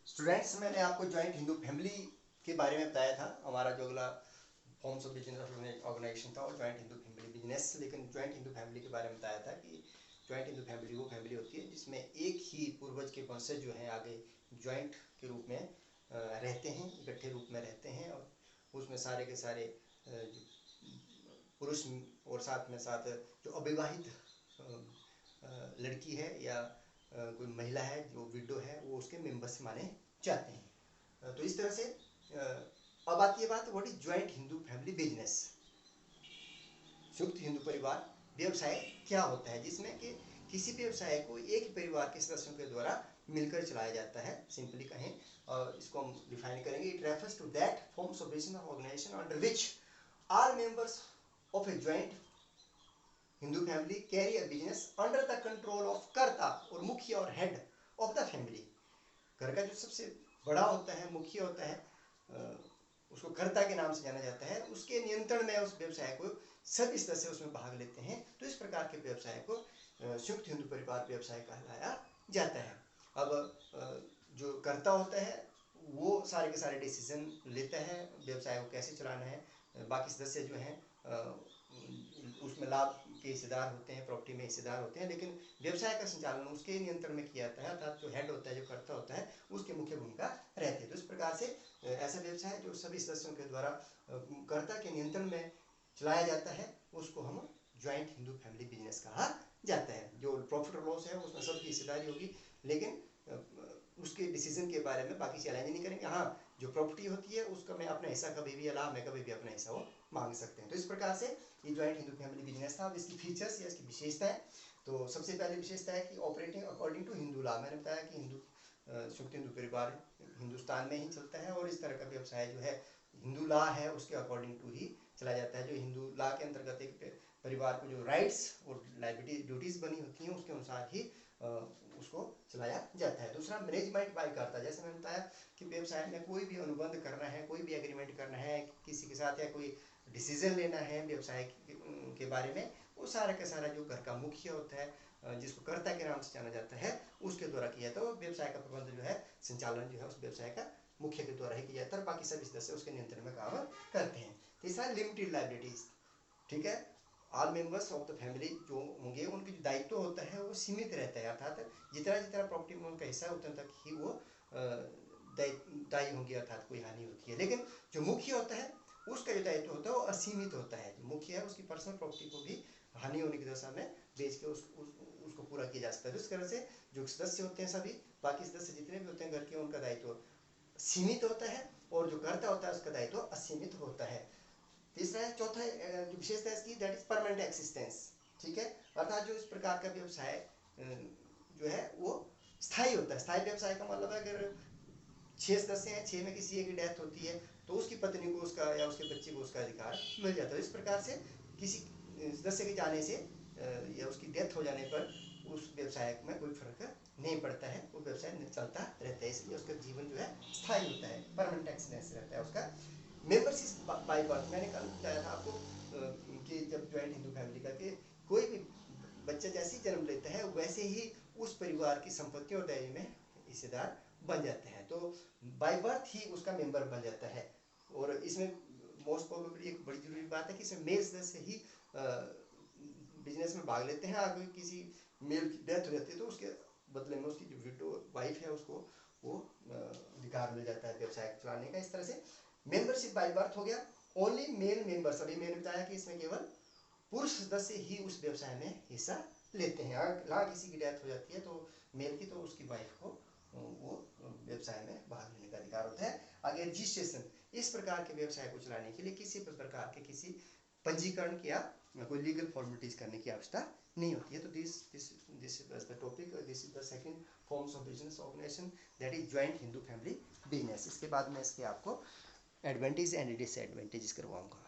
Students, मैंने आपको joint Hindu family के बारे में बताया था। हमारा जो अगला फॉर्म्स ऑफ बिजनेस ऑर्गेनाइजेशन था वो ज्वाइंट हिंदू फैमिली बिजनेस। लेकिन ज्वाइंट हिंदू फैमिली के बारे में बताया था कि ज्वाइंट हिंदू फैमिली वो फैमिली होती है जिसमें एक ही पूर्वज के वंशज जो हैं आगे ज्वाइंट के रूप में रहते हैं, इकट्ठे रूप में रहते हैं। और उसमें सारे के सारे पुरुष और साथ में साथ जो अविवाहित लड़की है या कोई महिला है जो विडो है वो उसके मेंबर्स माने जाते हैं। तो इस तरह से अब आती है बात what is joint Hindu family business. संयुक्त हिंदू परिवार व्यवसाय क्या होता है, जिसमें कि किसी भी व्यवसाय को एक ही परिवार के सदस्यों के द्वारा मिलकर चलाया जाता है। सिंपली कहें और इसको हम डिफाइन करेंगे, it refers to that forms of business organisation under which all members of a joint Hindu family carry a business under the control of कर्ता और मुखिया और हेड ऑफ द फैमिली। घर का जो सबसे बड़ा होता है, मुखिया होता है, उसको कर्ता के नाम से जाना जाता है। उसके नियंत्रण में उस व्यवसाय को सभी सदस्य उसमें भाग लेते हैं। तो इस प्रकार के व्यवसाय को संयुक्त हिंदू परिवार व्यवसाय कहलाया जाता है। अब जो कर्ता होता है वो सारे के सारे डिसीजन लेता है व्यवसाय को कैसे चलाना है। बाकी सदस्य जो हैं उसमें लाभ के हिस्सेदार होते हैं, प्रॉपर्टी में हिस्सेदार होते हैं, लेकिन व्यवसाय का संचालन उसके नियंत्रण में किया जाता है। अर्थात जो हेड होता है, जो कर्ता होता है, उसकी मुख्य भूमिका रहती है। तो इस प्रकार से ऐसा व्यवसाय जो सभी सदस्यों के द्वारा कर्ता के नियंत्रण में चलाया जाता है उसको हम ज्वाइंट हिंदू फैमिली बिजनेस कहा जाता है। जो प्रॉफिट और लॉस है उसमें सबकी हिस्सेदारी होगी, लेकिन उसके डिसीजन के बारे में बाकी चैलेंज नहीं करेंगे। हाँ, जो प्रॉपर्टी होती है उसका मैं अपना हिस्सा कभी भी अलाव में कभी भी अपना हिस्सा वो मांग सकते हैं। तो इस प्रकार से ये ज्वाइंट हिंदू फैमिली बिजनेस था। अब इसकी फीचर्स या इसकी विशेषता है, तो सबसे पहले विशेषता है कि operating according to Hindu law. मैंने बताया कि संयुक्त हिंदू परिवार हिंदुस्तान में ही चलता है और इस तरह का व्यवसाय जो है हिंदू लॉ है उसके अकॉर्डिंग टू ही चला जाता है। जो हिंदू लॉ के अंतर्गत एक परिवार को जो राइट्स और लाइबिलिटी ड्यूटीज बनी होती हैं उसके अनुसार ही उसको चलाया जाता है। दूसरा, मैनेजमेंट बाय कर्ता। जैसे मैंने बताया कि व्यवसाय में कोई भी अनुबंध करना है, कोई भी एग्रीमेंट करना है किसी के साथ, या कोई डिसीजन लेना है व्यवसाय के बारे में, वो सारा का सारा जो घर का मुखिया होता है जिसको कर्ता के नाम से जाना जाता है उसके द्वारा किया जाता है। व्यवसाय का प्रबंध जो है, संचालन जो है उस व्यवसाय का मुख्य के द्वारा ही किया जाता है और बाकी सभी सदस्य उसके नियंत्रण में काम करते हैं। तीसरा, लिमिटेड लायबिलिटीज। ठीक है, all members of the family जो होंगे उनके जो दायित्व होता है वो सीमित रहता है। अर्थात जितना जितना प्रॉपर्टी में उनका हिस्सा उतना तक ही वो दायी होंगे, अर्थात कोई हानि होती है। लेकिन जो मुखिया होता है उसका जो दायित्व होता है वो असीमित होता है। जो मुखिया है उसकी पर्सनल प्रॉपर्टी को भी हानि होने की दशा में बेच के उसको पूरा किया जा सकता है। तो इस तरह से जो सदस्य होते हैं सभी, बाकी सदस्य जितने भी होते हैं घर के, उनका दायित्व सीमित होता है और जो कर्ता होता है उसका दायित्व असीमित होता है। तीसरा है, चौथा जो विशेषता है इसकी, दैट इज परमानेंट एक्सिस्टेंस। ठीक है, अर्थात जो इस प्रकार का व्यवसाय जो है वो स्थायी होता है। स्थायी व्यवसाय का मतलब है अगर 6 सदस्य हैं, 6 में किसी एक की डेथ होती है तो उसकी पत्नी को उसका या उसके बच्चे को उसका अधिकार मिल जाता है। इस प्रकार से किसी सदस्य के जाने से या उसकी डेथ हो जाने पर उस व्यवसाय में कोई फर्क नहीं पड़ता है, वो व्यवसाय चलता रहता है। इसलिए उसका जीवन जो है स्थायी होता है, परमानेंट एक्सीडेंस रहता है उसका। मेंबरशिप बाय बर्थ, मैंने कल बताया था आपको कि जब ज्वाइंट हिंदू फैमिली का कि कोई भी बच्चा जैसे ही जन्म लेता है वैसे ही उस परिवार की संपत्ति और दायरे में हिस्सेदार बन जाते हैं। तो बाय बर्थ ही उसका मेंबर बन जाता है। और इसमें मोस्ट प्रोबेबली एक बड़ी जरूरी बात है कि इसमें मेल सदस्य ही बिजनेस में भाग लेते हैं। अगर किसी मेल की डेथ हो जाती है तो उसके बदले में उसकी जो विडो वाइफ है उसको वो अधिकार मिल जाता है व्यवसाय चलाने का। इस तरह से मेंबरशिप बाय बर्थ हो गया। ओनली मेल मेंबर्स, अभी मैंने बताया कि इसमें केवल पुरुष सदस्य ही उस व्यवसाय में हिस्सा लेते हैं। अगर किसी की डेथ हो जाती है तो मेल की, तो उसकी वाइफ को वो व्यवसाय में भाग लेने का अधिकार होता है। आगे रजिस्ट्रेशन, इस प्रकार के व्यवसाय को चलाने के लिए किसी प्रकार के किसी पंजीकरण की या कोई लीगल फॉर्मेलिटीज करने की आवश्यकता नहीं होती है। तो this is the topic, this is the second forms of business organisation, that is joint Hindu family business. इसके बाद मैं इसके आपको एडवांटेज एंड डिसएडवांटेजेस करवाऊंगा।